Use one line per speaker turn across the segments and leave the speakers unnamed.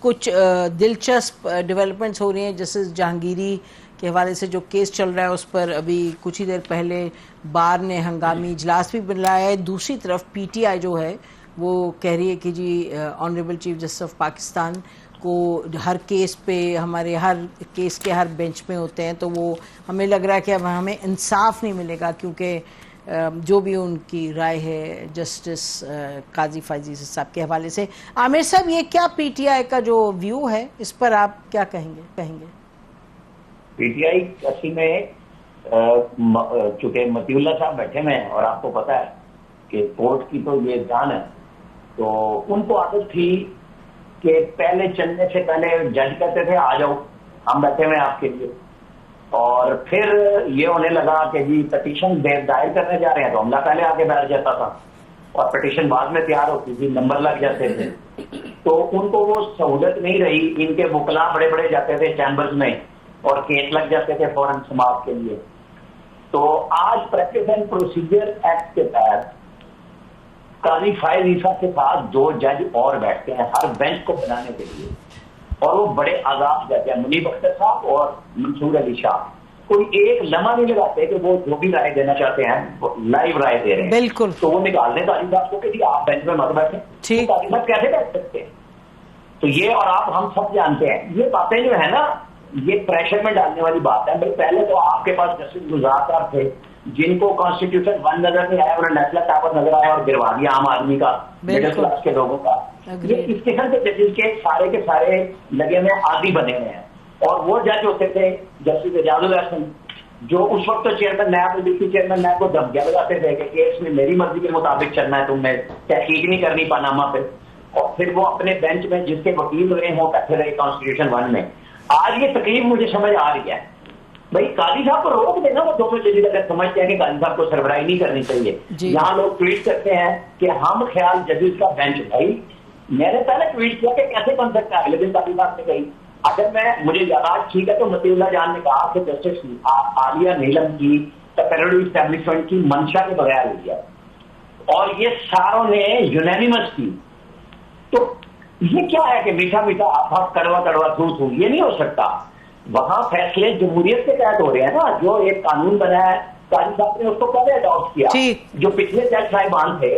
کچھ دلچسپ ڈیولپمنٹس ہو رہی ہیں. جسٹس جہانگیری کے حوالے سے جو کیس چل رہا ہے اس پر ابھی کچھ ہی دیر پہلے بار نے ہنگامی اجلاس بھی بلایا ہے. دوسری طرف پی ٹی آئی جو ہے وہ کہہ رہی ہے کہ جی honourable chief justice of Pakistan کو ہر کیس پہ ہمارے ہر کیس کے ہر بینچ میں ہوتے ہیں تو وہ ہمیں لگ رہا ہے کہ اب ہمیں انصاف نہیں ملے گا کیونکہ جو بھی ان کی رائے ہے جسٹس قاضی فائز عیسی صاحب کے حوالے سے. عامر صاحب یہ کیا پی ٹی آئی کا جو ویو ہے اس پر آپ کیا کہیں گے؟
پی ٹی آئی اسی میں چونکہ متی اللہ صاحب بیٹھے ہوئے ہیں اور آپ کو پتا ہے کہ کورٹ کی تو یہ جان ہے تو ان کو عادت تھی کہ پہلے چلنے سے پہلے جج کہتے تھے آ جاؤ ہم بیٹھے ہوئے آپ کے لیے اور پھر یہ ہونے لگا کہ جی پٹیشن دائر کرنے جا رہے ہیں تو عملہ پہلے آگے بیٹھ جاتا تھا اور پٹیشن بعد میں تیار ہوتی تھی نمبر لگ جاتے تھے تو ان کو وہ سہولت نہیں رہی. ان کے وکلا بڑے بڑے جاتے تھے چیمبرز میں اور کیس لگ جاتے تھے فوراً سماعت کے لیے. تو آج پریکٹس اینڈ پروسیجر ایکٹ کے تحت قاضی فائز عیسی کے ساتھ 2 جج اور بیٹھتے ہیں ہر بینچ کو بنانے کے لیے اور وہ بڑے آزاد جج ہیں منیب اختر صاحب اور منصور علی شاہ. کوئی ایک لمحہ نہیں لگاتے کہ وہ جو بھی رائے دینا چاہتے ہیں وہ لائیو رائے دے رہے ہیں.
بالکل.
تو وہ نکال دیں قاضی صاحب کو کہ جی آپ بینچ میں مت بیٹھیں. قاضی صاحب کیسے بیٹھ سکتے ہیں؟ تو یہ اور آپ ہم سب جانتے ہیں یہ باتیں جو ہے نا یہ پریشر میں ڈالنے والی بات ہے. بھائی پہلے تو آپ کے پاس جسٹس گلزار صاحب تھے جن کو کانسٹیٹیوشن 1 نظر نہیں آیا انہیں نیشنل ٹاور نظر آیا اور گروا دیا عام آدمی کا مڈل کلاس کے لوگوں کا. یہ اس قسم کے ججز کے سارے لگے ہوئے عادی بنے ہوئے ہیں. اور وہ جج ہوتے تھے جسٹس اعجاز الحسن جو اس وقت تو chairman NAB deputy chairman NAB کو دھمکیاں لگاتے تھے کہ کیس میں میری مرضی کے مطابق چلنا ہے تم نے تحقیق نہیں کرنی پاناما پہ اور پھر وہ اپنے بینچ میں جس کے وکیل رہے ہوں بیٹھے رہے کانسٹیٹیوشن 1 میں. آج یہ تکلیف مجھے سمجھ آ رہی ہے. بھائی قاضی صاحب کو روک دینا وہ دونوں ججز اگر سمجھتے ہیں کہ قاضی صاحب کو سربراہی نہیں کرنی چاہیے. یہاں لوگ ٹویٹ کرتے ہیں کہ ہم خیال ججز کا بینچ. بھائی میں نے پہلے ٹویٹ کیا کہ کیسے بن سکتا ہے لیکن قاضی صاحب نے کہی اگر میں مجھے یاد ٹھیک ہے تو متی اللہ جان نے کہا کہ جسٹس عالیہ نیلم کی ٹیررسٹ اسٹیبلشمنٹ کی منشا کے بغیر ہوئی ہے اور یہ ساروں نے یونینیمس کی. تو یہ کیا ہے کہ میٹھا میٹھا آپ کڑوا کڑوا تھو تھو یہ نہیں ہو سکتا. وہاں فیصلے جمہوریت کے تحت ہو رہے ہیں نا. جو ایک قانون بنا ہے قاضی صاحب نے اس کو پہلے اڈاپٹ کیا. جو پچھلے جج صاحبان تھے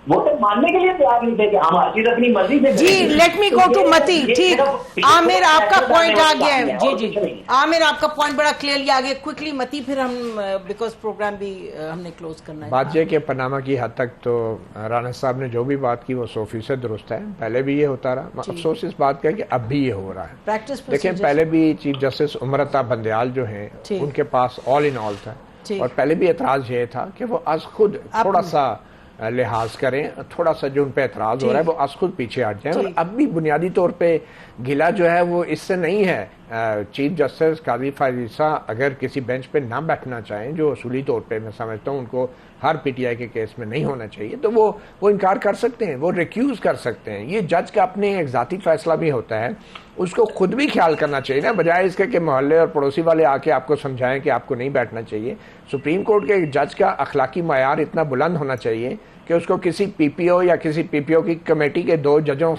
وہ تو ماننے کے لیے تیار نہیں تھے کہ ہم ہر چیز اپنی مرضی سے.
جی لیٹ می گو ٹو متی. ٹھیک عامر آپ کا پوائنٹ آ گیا ہے. جی عامر آپ کا پوائنٹ بڑا کلیئرلی آ گیا. کوئکلی متی پھر ہم بیکاز پروگرام بھی ہم نے کلوز کرنا ہے.
بات یہ کہ پاناما کی حد تک تو رانا صاحب نے جو بھی بات کی وہ 100% درست ہے. پہلے بھی یہ ہوتا رہا. افسوس اس بات کا کہ اب بھی یہ ہو رہا ہے. دیکھیں پہلے بھی چیف جسٹس عمرتا بندیال جو ہیں ان کے پاس آل ان آل تھا اور پہلے بھی اعتراض یہ تھا کہ وہ از خود تھوڑا سا لحاظ کریں تھوڑا سا جو ان پہ اعتراض ہو رہا ہے وہ از خود پیچھے ہٹ جائیں. اور اب بھی بنیادی طور پہ گلا جو ہے وہ اس سے نہیں ہے. چیف جسٹس قاضی فائز عیسی اگر کسی بینچ پہ نہ بیٹھنا چاہیں جو اصولی طور پہ میں سمجھتا ہوں ان کو ہر پی ٹی آئی کے کیس میں نہیں ہونا چاہیے تو وہ انکار کر سکتے ہیں وہ ریکیوز کر سکتے ہیں. یہ جج کا اپنے ایک ذاتی فیصلہ بھی ہوتا ہے. اس کو خود بھی خیال کرنا چاہیے نا بجائے اس کے کہ محلے اور پڑوسی والے آ کے آپ کو سمجھائیں کہ آپ کو نہیں بیٹھنا چاہیے. سپریم کورٹ کے جج کا اخلاقی معیار اتنا بلند ہونا چاہیے کہ اس کو کسی پی پی او یا کسی پی پی او کی کمیٹی کے 2 ججوں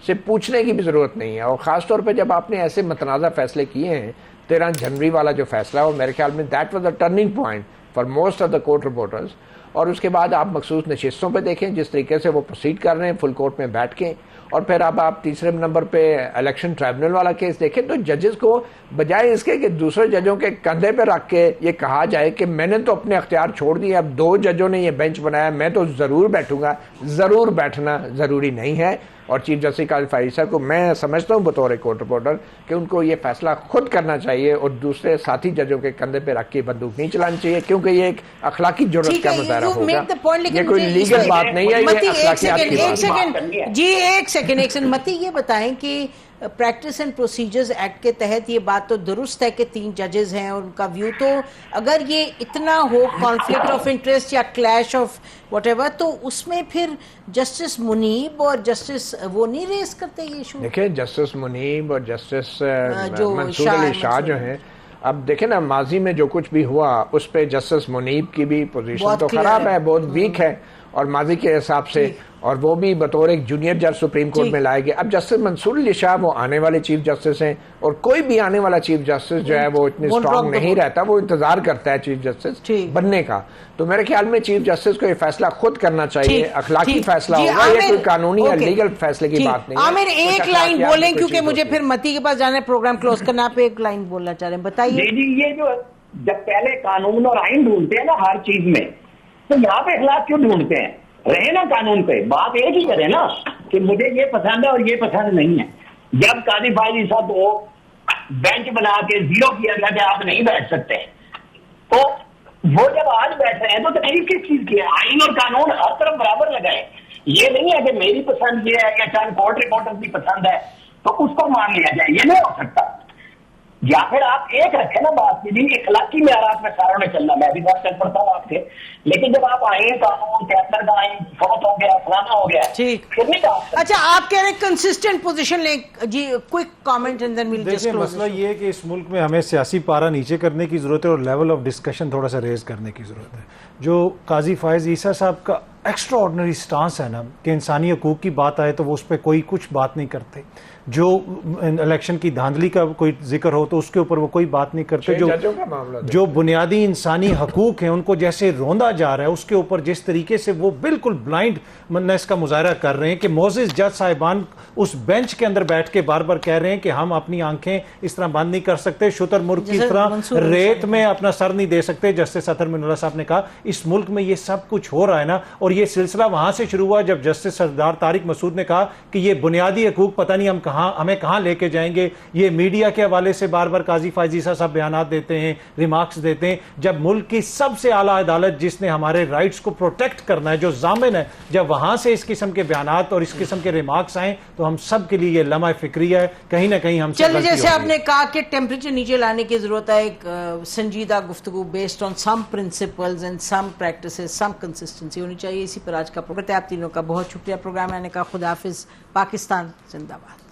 سے پوچھنے کی بھی ضرورت نہیں ہے. اور خاص طور پہ جب آپ نے ایسے متنازع فیصلے کیے ہیں 13 جنوری والا جو فیصلہ ہے وہ میرے خیال میں that was a turning point for most of the court reporters. اور اس کے بعد آپ مخصوص نشستوں پہ دیکھیں جس طریقے سے وہ پروسیڈ کر رہے ہیں فل کورٹ میں بیٹھ کے. اور پھر اب آپ تیسرے نمبر پہ الیکشن ٹرائبونل والا کیس دیکھیں تو ججز کو بجائے اس کے کہ دوسرے ججوں کے کندھے پہ رکھ کے یہ کہا جائے کہ میں نے تو اپنے اختیار چھوڑ دیے اب 2 ججوں نے یہ بینچ بنایا میں تو ضرور بیٹھوں گا. ضرور بیٹھنا ضروری نہیں ہے. اور چیف جسٹس قاضی فائز عیسی کو میں سمجھتا ہوں بطور کورٹ رپورٹر کہ ان کو یہ فیصلہ خود کرنا چاہیے اور دوسرے ساتھی ججوں کے کندھے پہ رکھ کے بندوق نہیں چلانی چاہیے کیونکہ یہ ایک اخلاقی جرات کا مظاہرہ ہوگا. یہ کوئی لیگل بات نہیں ہے یہ اخلاقیات کی بات ہے.
جی ایک سیکنڈ متی یہ بتائیں کہ پریکٹس اینڈ پروسیجرز ایکٹ کے تحت یہ بات تو درست ہے کہ 3 ججز ہیں اور ان کا ویو تو اگر یہ اتنا ہو کانفلکٹ آف انٹرسٹ یا کلیش آف واٹ ایور تو اس میں پھر جسٹس منیب اور جسٹس وہ نہیں ریز کرتے یہ ایشو.
دیکھیں جسٹس منیب اور جسٹس منصور علی شاہ جو ہیں اب دیکھیں نا ماضی میں جو کچھ بھی ہوا اس پہ جسٹس منیب کی بھی پوزیشن تو خراب ہے بہت ویک ہے اور ماضی کے حساب سے، اور وہ بھی بطور ایک جونیئر جج سپریم کورٹ میں لائے گئے. اب جسٹس منصور علی شاہ وہ آنے والے چیف جسٹس ہیں، اور کوئی بھی آنے والا چیف جسٹس جو ہے وہ اتنی اسٹرانگ نہیں رہتا، وہ انتظار کرتا ہے چیف جسٹس بننے کا. تو میرے خیال میں چیف جسٹس کو یہ فیصلہ خود کرنا چاہیے، اخلاقی فیصلہ ہوگا، یہ کوئی قانونی یا لیگل فیصلے کی بات نہیں ہے.
عامر ایک لائن بولیں کیونکہ مجھے پھر متی کے پاس جانا ہے، پروگرام کلوز کرنا. آپ ایک لائن بولنا چاہ رہے ہیں، بتائیے.
جی یہ جو جب پہلے قانون اور آئین ڈھونڈتے ہیں نا ہر چیز میں، تو یہاں پہ اخلاق کیوں ڈھونڈتے ہیں؟ رہے نا قانون پہ، بات ایک ہی کرے نا کہ مجھے یہ پسند ہے اور یہ پسند نہیں ہے. جب قاضی فائز عیسیٰ کو بینچ بنا کے زیرو کیا گیا کہ آپ نہیں بیٹھ سکتے، تو وہ جب آج بیٹھ رہے ہیں تو تکلیف کس چیز کی ہے؟ آئین اور قانون ہر طرف برابر لگائے. یہ نہیں ہے کہ میری پسند یہ ہے یا چاند کورٹ رپورٹر کی پسند ہے تو اس کو مان لیا جائے، یہ نہیں ہو سکتا. یا پھر آپ ایک رکھیں نا بات کی، اخلاقی معیارات میں ساروں نے چلنا. میں بھی بات چل پڑتا ہوں آپ سے، لیکن جب آپ آئین قانون کیپٹن کا آئین فوت ہو گیا، فلانا ہو گیا، پھر نہیں کہا.
اچھا آپ کہہ رہے ہیں کنسسٹنٹ پوزیشن لیں. جی quick comment and then we'll just close.
مسئلہ یہ ہے کہ اس ملک میں ہمیں سیاسی پارا نیچے کرنے کی ضرورت ہے اور لیول آف ڈسکشن تھوڑا سا ریز کرنے کی ضرورت ہے. جو قاضی فائز عیسیٰ صاحب کا ایکسٹرا آرڈنری سٹانس ہے نا کہ انسانی حقوق کی بات آئے تو وہ اس پہ کوئی کچھ بات نہیں کرتے، جو الیکشن کی دھاندلی کا کوئی ذکر ہو تو اس کے اوپر وہ کوئی بات نہیں کرتے، جو بنیادی انسانی حقوق ہیں ان کو جیسے روندا جا رہا ہے اس کے اوپر جس طریقے سے وہ بالکل بلائنڈ منس کا مظاہرہ کر رہے ہیں کہ معزز جج صاحبان اس بینچ کے اندر بیٹھ کے بار بار کہہ رہے ہیں کہ ہم اپنی آنکھیں اس طرح بند نہیں کر سکتے، شتر مرغ کی طرح ریت میں اپنا سر نہیں دے سکتے. جسٹس اطہر من اللہ صاحب نے کہا اس ملک میں یہ سب کچھ ہو رہا ہے نا، اور یہ سلسلہ وہاں سے شروع ہوا جب جسٹس سردار طارق مسعود نے کہا کہ یہ بنیادی حقوق پتہ نہیں ہمیں کہاں لے کے جائیں گے. یہ میڈیا کے حوالے سے بار بار قاضی فائز عیسیٰ صاحب بیانات دیتے ہیں، ریمارکس دیتے ہیں. جب ملک کی سب سے اعلیٰ عدالت جس نے ہمارے رائٹس کو پروٹیکٹ کرنا ہے، جو ضامن ہے، جب وہاں سے اس قسم کے بیانات اور اس قسم کے ریمارکس آئیں تو ہم سب کے لیے یہ لمحہ فکریہ ہے، کہیں نہ کہیں ہم
چلیے جیسے آپ نے کہا کہ ٹیمپریچر نیچے لانے کی ضرورت ہے. ایک سنجیدہ گفتگو based on some principles and some practices, some consistency ہونی چاہیے. اسی پر آج کا پروگرام. آپ تینوں کا بہت شکریہ. پروگرام میں نے کہا خدا حافظ. پاکستان زندہ باد.